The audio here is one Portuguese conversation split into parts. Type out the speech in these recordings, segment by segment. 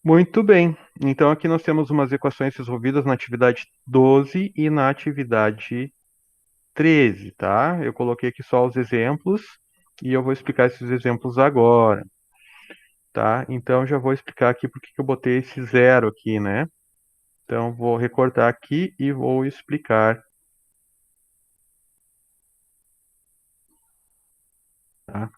Muito bem. Então aqui nós temos umas equações resolvidas na atividade 12 e na atividade 13, tá? Eu coloquei aqui só os exemplos e eu vou explicar esses exemplos agora, tá? Então já vou explicar aqui porque que eu botei esse zero aqui, né? Então vou recortar aqui e vou explicar, tá?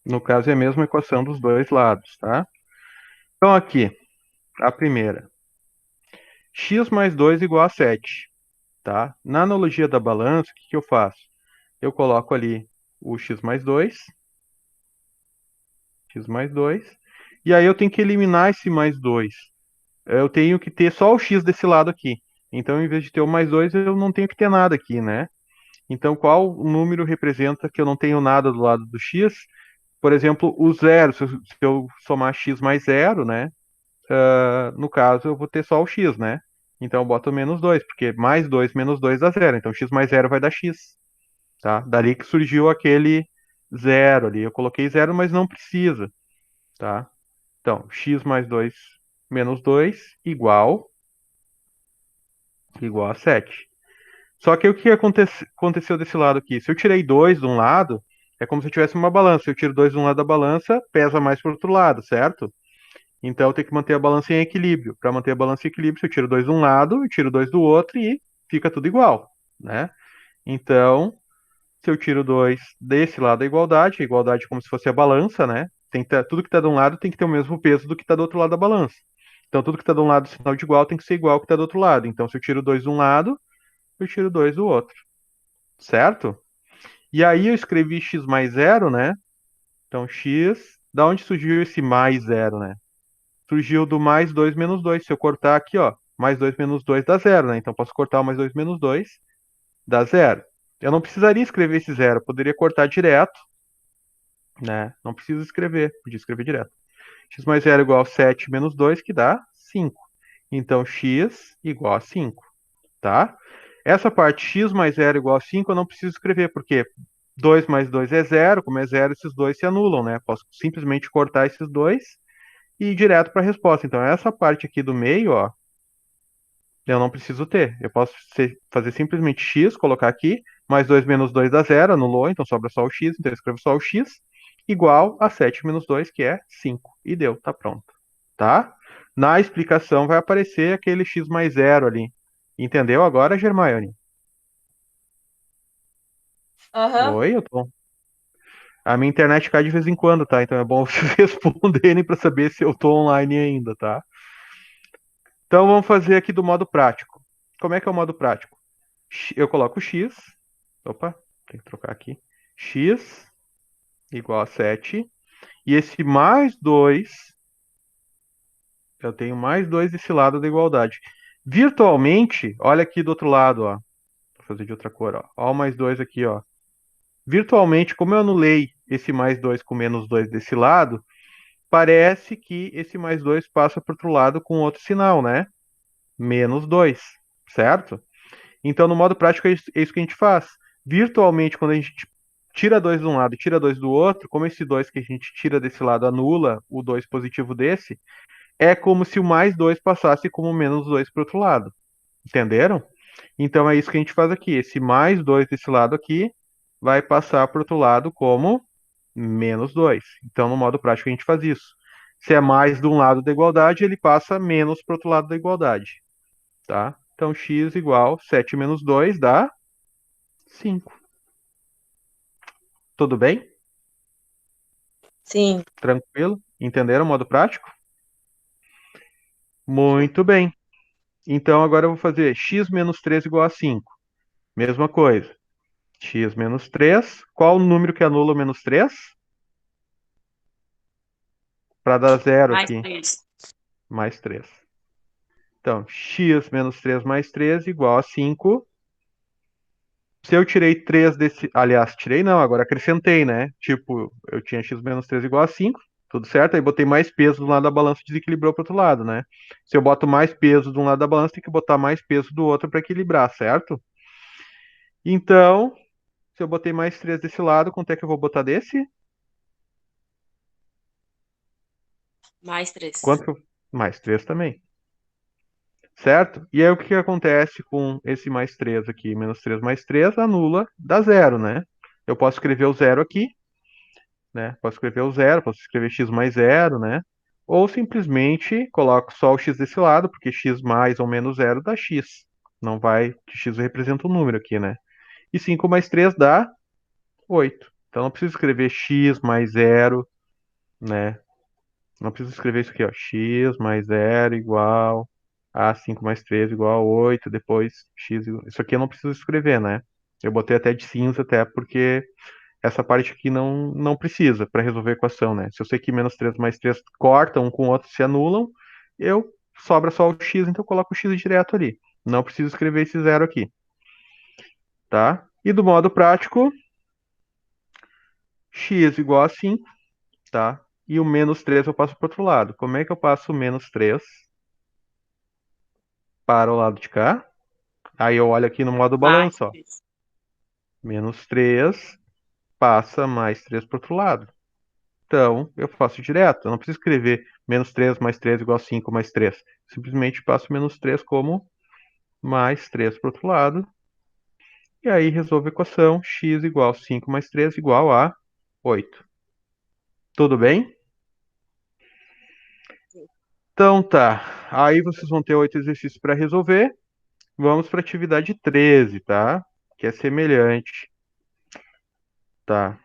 No caso é a mesma equação dos dois lados, tá? Então aqui, a primeira. X mais 2 igual a 7, tá? Na analogia da balança, o que que eu faço? Eu coloco ali o x mais 2, e aí eu tenho que eliminar esse mais 2. Eu tenho que ter só o x desse lado aqui. Então, em vez de ter o mais 2, eu não tenho que ter nada aqui, né? Então, qual número representa que eu não tenho nada do lado do x? Por exemplo, o zero, se eu somar x mais zero, né? No caso, eu vou ter só o x, né? Então, eu boto menos 2, porque mais 2 menos 2 dá zero. Então, x mais zero vai dar x, tá? Dali que surgiu aquele zero ali. Eu coloquei zero, mas não precisa, tá? Então, x mais 2 menos 2 igual a 7. Só que o que aconteceu desse lado aqui? Se eu tirei 2 de um lado, é como se eu tivesse uma balança. Se eu tiro 2 de um lado da balança, pesa mais para o outro lado, certo? Então eu tenho que manter a balança em equilíbrio. Para manter a balança em equilíbrio, se eu tiro 2 de um lado, eu tiro 2 do outro e fica tudo igual, né? Então, se eu tiro 2 desse lado da igualdade, a igualdade é como se fosse a balança, né? Tudo que está de um lado tem que ter o mesmo peso do que está do outro lado da balança. Então, tudo que está de um lado, sinal de igual, tem que ser igual ao que está do outro lado. Então, se eu tiro 2 de um lado, eu tiro 2 do outro, certo? E aí eu escrevi x mais zero, né? Então, x, da onde surgiu esse mais zero, né? Surgiu do mais 2 menos 2. Se eu cortar aqui, ó, mais 2 menos 2 dá zero, né? Então, posso cortar o mais 2 menos 2, dá zero. Eu não precisaria escrever esse zero, eu poderia cortar direto, né? Não precisa escrever, podia escrever direto. X mais zero igual a 7 menos 2, que dá 5. Então, x igual a 5, tá? Essa parte x mais zero igual a 5 eu não preciso escrever, porque 2 mais 2 é zero, como é zero, esses dois se anulam, né? Posso simplesmente cortar esses dois e ir direto para a resposta. Então, essa parte aqui do meio, ó, eu não preciso ter. Eu posso fazer simplesmente x, colocar aqui, mais 2 menos 2 dá zero, anulou, então sobra só o x, então eu escrevo só o x, igual a 7 menos 2, que é 5. E deu, tá pronto. Tá? Na explicação vai aparecer aquele x mais zero ali. Entendeu agora, Germaione? Aham. Oi, eu tô. A minha internet cai de vez em quando, tá? Então é bom vocês responderem para saber se eu tô online ainda, tá? Então vamos fazer aqui do modo prático. Como é que é o modo prático? Eu coloco x. Opa, tem que trocar aqui. X igual a 7. E esse mais 2, eu tenho mais 2 desse lado da igualdade. Virtualmente, olha aqui do outro lado, ó. Vou fazer de outra cor, ó. Ó o mais 2 aqui, ó. Virtualmente, como eu anulei esse mais 2 com menos 2 desse lado, parece que esse mais 2 passa para o outro lado com outro sinal, né? Menos 2, certo? Então, no modo prático, é isso que a gente faz. Virtualmente, quando a gente tira 2 de um lado e tira 2 do outro, como esse 2 que a gente tira desse lado anula o 2 positivo desse, é como se o mais 2 passasse como menos 2 para o outro lado. Entenderam? Então, é isso que a gente faz aqui. Esse mais 2 desse lado aqui vai passar para o outro lado como menos 2. Então, no modo prático, a gente faz isso. Se é mais de um lado da igualdade, ele passa menos para o outro lado da igualdade. Tá? Então, x igual 7 menos 2 dá 5. Tudo bem? Sim. Tranquilo? Entenderam o modo prático? Muito bem. Então, agora eu vou fazer x menos 3 igual a 5. Mesma coisa. X menos 3. Qual o número que anula o menos 3? Para dar zero Mais aqui. 3. Mais 3. Então, x menos 3 mais 3 igual a 5. Se eu tirei 3 desse. Aliás, tirei não, agora acrescentei, né? Tipo, eu tinha x menos 3 igual a 5, tudo certo? Aí botei mais peso do lado da balança e desequilibrou para outro lado, né? Se eu boto mais peso de um lado da balança, tem que botar mais peso do outro para equilibrar, certo? Então, Se eu botei mais 3 desse lado, quanto é que eu vou botar desse? Mais 3. Quanto que eu... Mais 3 também. Certo? E aí o que que acontece com esse mais 3 aqui? Menos 3 mais 3 anula, dá zero, né? Eu posso escrever o zero aqui, né? Posso escrever o zero, posso escrever x mais zero, né? Ou simplesmente coloco só o x desse lado, porque x mais ou menos zero dá x. Não vai, que x representa um número aqui, né? E 5 mais 3 dá 8. Então não preciso escrever x mais zero, né? Não preciso escrever isso aqui, ó. X mais zero igual a 5 mais 3 igual a 8. Depois x. Isso aqui eu não preciso escrever, né? Eu botei até de cinza, até porque essa parte aqui não precisa para resolver a equação, né? Se eu sei que menos 3 mais 3 cortam um com o outro, se anulam, eu sobra só o x, então eu coloco o x direto ali. Não preciso escrever esse zero aqui, tá? E do modo prático, x igual a 5, tá? E o menos 3 eu passo para o outro lado. Como é que eu passo o menos 3 para o lado de cá? Aí eu olho aqui no modo Mais balanço, ó. 3. Menos 3 passa mais 3 para o outro lado. Então, eu faço direto. Eu não preciso escrever menos 3 mais 3 igual a 5 mais 3. Simplesmente passo menos 3 como mais 3 para o outro lado. E aí resolvo a equação x igual a 5 mais 3 igual a 8. Tudo bem? Então tá. Aí vocês vão ter 8 exercícios para resolver. Vamos para a atividade 13, tá? Que é semelhante. Tá.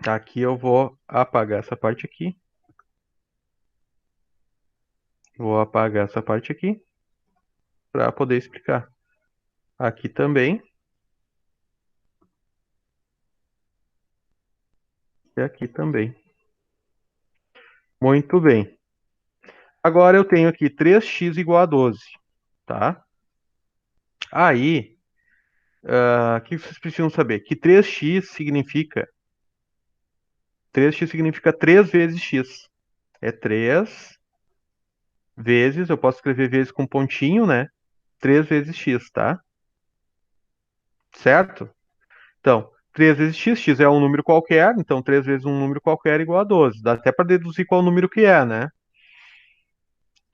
Aqui eu vou apagar essa parte aqui. Vou apagar essa parte aqui para poder explicar. Aqui também e aqui também. Muito bem. Agora eu tenho aqui 3x igual a 12, tá? Aí, o que vocês precisam saber? Que 3x significa 3 vezes x. É 3 vezes, eu posso escrever vezes com pontinho, né? 3 vezes x, tá? Certo? Então, 3 vezes x, x é um número qualquer, então 3 vezes um número qualquer igual a 12. Dá até para deduzir qual número que é, né?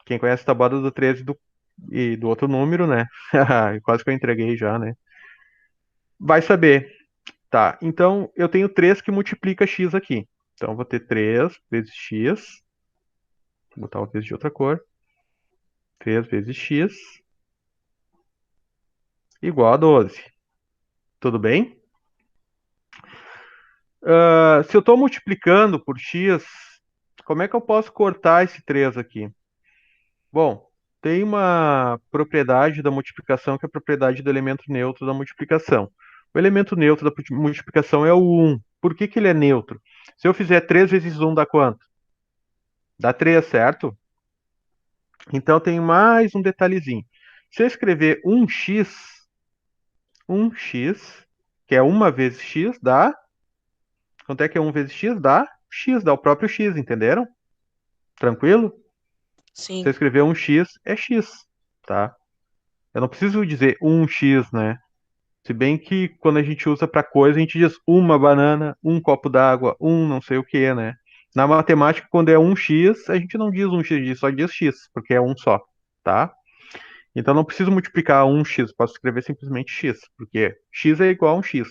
Quem conhece a tabuada do 13 e do outro número, né? Quase que eu entreguei já, né? Vai saber. Tá, então eu tenho 3 que multiplica x aqui. Então eu vou ter 3 vezes x, vou botar uma vez de outra cor. 3 vezes x igual a 12. Tudo bem? Se eu estou multiplicando por x, como é que eu posso cortar esse 3 aqui? Bom, tem uma propriedade da multiplicação que é a propriedade do elemento neutro da multiplicação. O elemento neutro da multiplicação é o 1. Por que que ele é neutro? Se eu fizer 3 vezes 1 dá quanto? Dá 3, certo? Então tem mais um detalhezinho. Se eu escrever 1x, que é 1 vezes x, dá. Quanto é que é 1 vezes x? Dá x, dá o próprio x, entenderam? Tranquilo? Se eu Sim. escrever 1x, é x, tá? Eu não preciso dizer 1x, né? Se bem que quando a gente usa para coisa, a gente diz uma banana, um copo d'água, um não sei o que, né? Na matemática, quando é 1x, a gente não diz 1x, a gente só diz x, porque é um só, tá? Então não preciso multiplicar 1x, posso escrever simplesmente x, porque x é igual a 1x.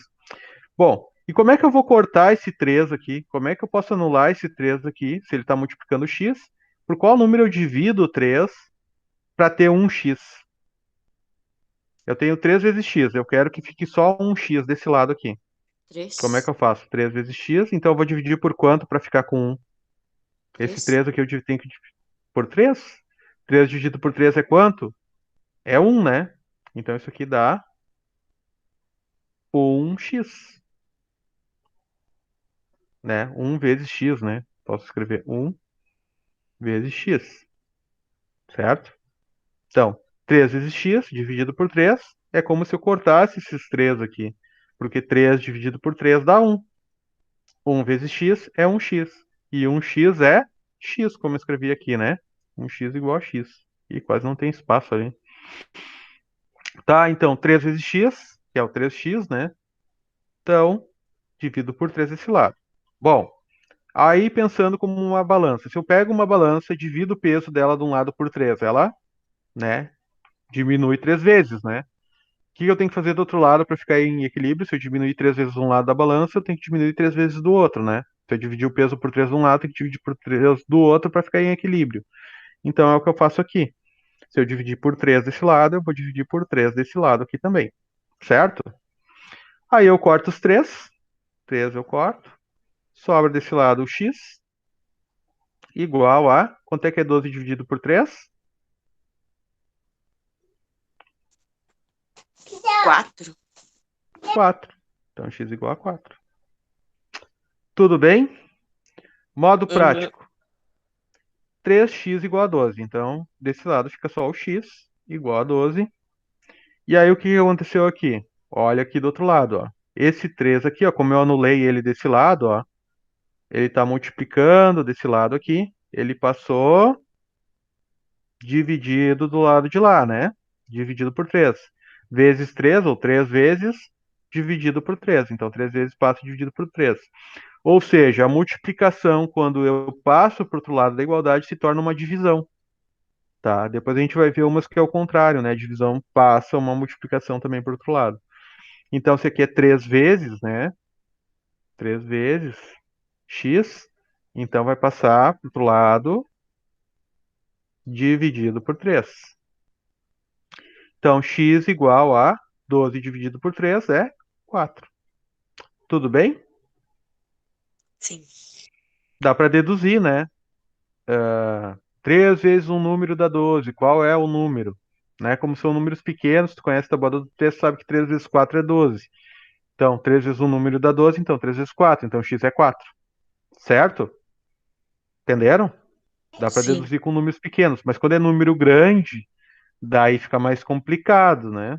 Bom, e como é que eu vou cortar esse 3 aqui? Como é que eu posso anular esse 3 aqui, se ele está multiplicando x? Por qual número eu divido o 3 para ter 1x? Eu tenho 3 vezes x, eu quero que fique só 1x desse lado aqui. Como é que 3. eu faço? 3 vezes x, então eu vou dividir por quanto para ficar com 1? Esse 3. 3 aqui eu tenho que dividir por 3? 3 dividido por 3 é quanto? É 1, né? Então isso aqui dá 1x, né? 1 vezes x, né? Posso escrever 1 vezes x, certo? Então, 3 vezes x dividido por 3 é como se eu cortasse esses 3 aqui, porque 3 dividido por 3 dá 1. 1 vezes x é 1x. E 1x é x, como eu escrevi aqui, né? 1x igual a x. E quase não tem espaço ali. Tá, então 3 vezes x, que é o 3x, né? Então, divido por 3 esse lado. Bom, aí pensando como uma balança. Se eu pego uma balança e divido o peso dela de um lado por 3, ela, né, diminui 3 vezes, né? O que eu tenho que fazer do outro lado para ficar em equilíbrio? Se eu diminuir 3 vezes um lado da balança, eu tenho que diminuir 3 vezes do outro, né? Se eu dividir o peso por 3 de um lado, eu tenho que dividir por 3 do outro para ficar em equilíbrio. Então é o que eu faço aqui. Se eu dividir por 3 desse lado, eu vou dividir por 3 desse lado aqui também. Certo? Aí eu corto os 3. 3 eu corto. Sobra desse lado o x, igual a... Quanto é que é 12 dividido por 3? 4. 4. Então x igual a 4. Tudo bem? Modo Uhum. prático. 3x igual a 12. Então, desse lado fica só o x igual a 12. E aí, o que aconteceu aqui? Olha aqui do outro lado, ó. Esse 3 aqui, ó, como eu anulei ele desse lado, ó, ele está multiplicando desse lado aqui. Ele passou dividido do lado de lá, né? Dividido por 3. Vezes 3, ou 3 vezes, dividido por 3. Então, 3 vezes passa dividido por 3. Ou seja, a multiplicação, quando eu passo para o outro lado da igualdade, se torna uma divisão. Tá? Depois a gente vai ver umas que é o contrário, né? A divisão passa uma multiplicação também para o outro lado. Então, se aqui é 3 vezes, né? 3 vezes x, então vai passar para o outro lado dividido por 3. Então, x igual a 12 dividido por 3 é 4. Tudo bem? Sim. Dá para deduzir, né? 3 vezes um número dá 12. Qual é o número? Né? Como são números pequenos, tu conhece a tabela do texto, sabe que 3 vezes 4 é 12. Então, 3 vezes um número dá 12, então 3 vezes 4. Então, x é 4. Certo? Entenderam? Dá para Sim. deduzir com números pequenos. Mas quando é número grande, daí fica mais complicado, né?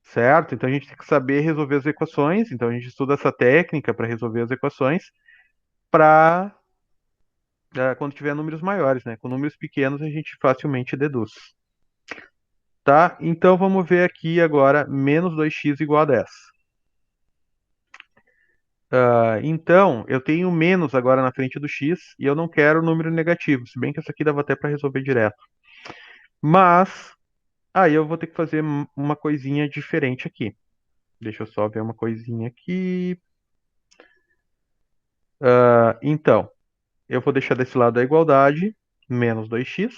Certo? Então, a gente tem que saber resolver as equações. Então, a gente estuda essa técnica para resolver as equações para quando tiver números maiores, né? Com números pequenos, a gente facilmente deduz. Tá? Então, vamos ver aqui agora menos 2x igual a 10. Então, eu tenho menos agora na frente do x e eu não quero número negativo, se bem que essa aqui dava até para resolver direto. Mas, aí eu vou ter que fazer uma coisinha diferente aqui. Deixa eu só ver uma coisinha aqui. Então, eu vou deixar desse lado a igualdade, menos 2x.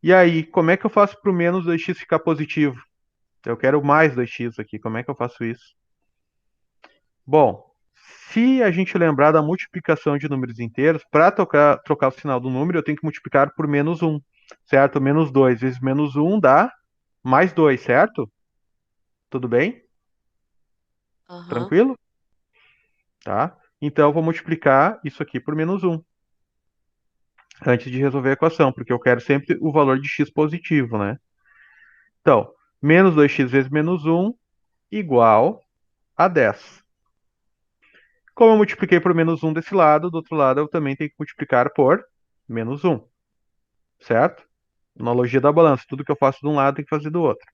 E aí, como é que eu faço para o menos 2x ficar positivo? Eu quero mais 2x aqui, como é que eu faço isso? Bom, se a gente lembrar da multiplicação de números inteiros, para trocar o sinal do número, eu tenho que multiplicar por menos 1, certo? Menos 2 vezes menos 1 dá mais 2, certo? Tudo bem? Aham. Tranquilo? Tá? Então, eu vou multiplicar isso aqui por menos 1, antes de resolver a equação, porque eu quero sempre o valor de x positivo, né? Então, menos 2x vezes menos 1 igual a 10. Como eu multipliquei por menos 1 desse lado, do outro lado eu também tenho que multiplicar por menos 1, certo? Analogia da balança, tudo que eu faço de um lado tem que fazer do outro.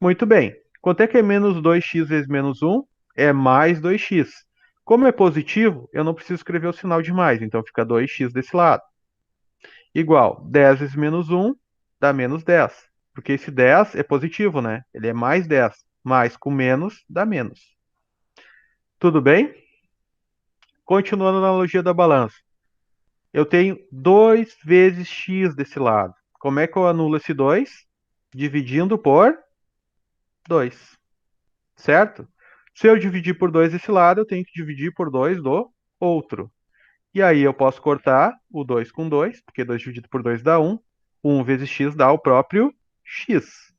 Muito bem. Quanto é que é menos 2x vezes menos 1? É mais 2x. Como é positivo, eu não preciso escrever o sinal de mais, então fica 2x desse lado. Igual 10 vezes menos 1 dá menos 10. Porque esse 10 é positivo, né? Ele é mais 10. Mais com menos dá menos. Tudo bem? Continuando na analogia da balança. Eu tenho 2 vezes x desse lado. Como é que eu anulo esse 2? Dividindo por 2, certo? Se eu dividir por 2 desse lado, eu tenho que dividir por 2 do outro. E aí eu posso cortar o 2 com 2, porque 2 dividido por 2 dá 1. 1 vezes x dá o próprio x.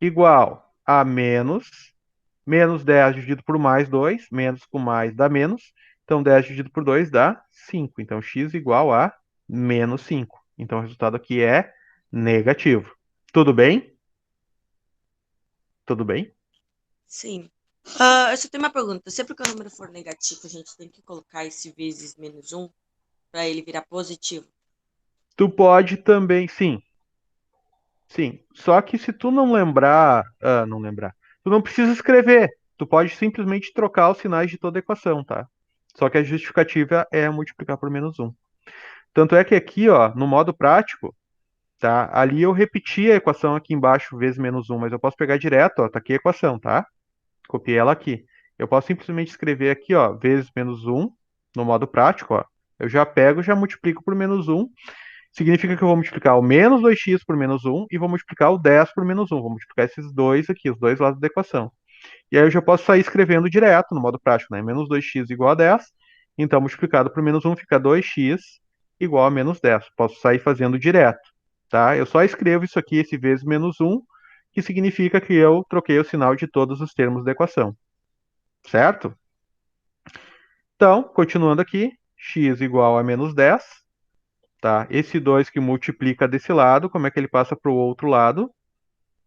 Igual a menos 10 dividido por mais 2, menos com mais dá menos. Então 10 dividido por 2 dá 5. Então x igual a menos 5. Então o resultado aqui é negativo. Tudo bem? Tudo bem? Sim. Eu só tenho uma pergunta. Sempre que o número for negativo, a gente tem que colocar esse vezes menos um para ele virar positivo. Tu pode também, sim, sim. Só que se tu não lembrar, não lembrar. Tu não precisa escrever, tu pode simplesmente trocar os sinais de toda a equação, tá? Só que a justificativa é multiplicar por menos um. Tanto é que aqui, ó, no modo prático, tá? Ali eu repeti a equação aqui embaixo, vezes menos um, mas eu posso pegar direto, ó, tá aqui a equação, tá? Copiei ela aqui. Eu posso simplesmente escrever aqui, ó, vezes menos um, no modo prático, ó. Eu já pego, já multiplico por menos um. Significa que eu vou multiplicar o menos 2x por menos um e vou multiplicar o 10 por menos um. Vou multiplicar esses dois aqui, os dois lados da equação. E aí eu já posso sair escrevendo direto no modo prático, né? Menos 2x igual a 10. Então, multiplicado por menos um fica 2x igual a menos 10. Posso sair fazendo direto, tá? Eu só escrevo isso aqui, esse vezes menos um, que significa que eu troquei o sinal de todos os termos da equação, certo? Então, continuando aqui, x igual a menos 10, tá? Esse 2 que multiplica desse lado, como é que ele passa para o outro lado?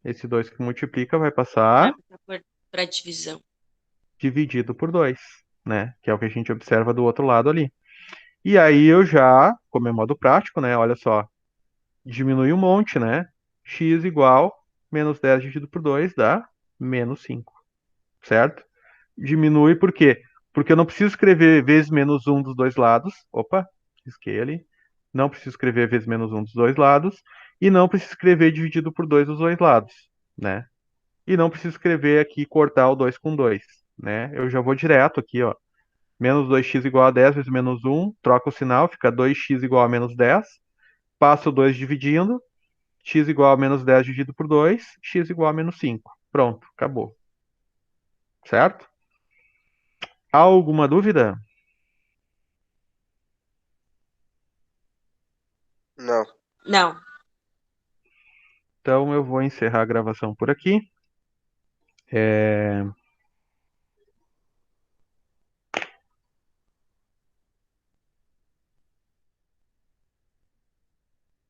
Esse 2 que multiplica vai Vai passar para divisão. dividido por 2, né? Que é o que a gente observa do outro lado ali. E aí eu já, como é modo prático, né? Olha só, diminui um monte, né? X igual menos 10 dividido por 2 dá menos 5, certo? Diminui por quê? Porque eu não preciso escrever vezes menos um dos dois lados. Opa, risquei ali. Não preciso escrever vezes menos um dos dois lados. E não preciso escrever dividido por 2 dos dois lados, né? E não preciso escrever aqui cortar o 2 com 2, né? Eu já vou direto aqui, ó. Menos 2x igual a 10 vezes menos um, troca o sinal, fica 2x igual a menos 10. Passo o 2 dividindo, x igual a menos 10 dividido por 2, x igual a menos 5. Pronto, acabou. Certo? Há alguma dúvida? Não. Não. Então eu vou encerrar a gravação por aqui. É,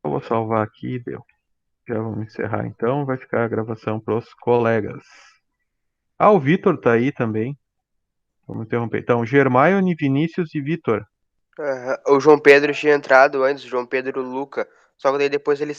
Eu vou salvar aqui e deu. Já vamos encerrar então. Vai ficar a gravação para os colegas. Ah, o Vitor tá aí também. Vamos interromper. Então, Germaione, Vinícius e Vitor. O João Pedro tinha entrado antes, o João Pedro Luca. Só que daí depois ele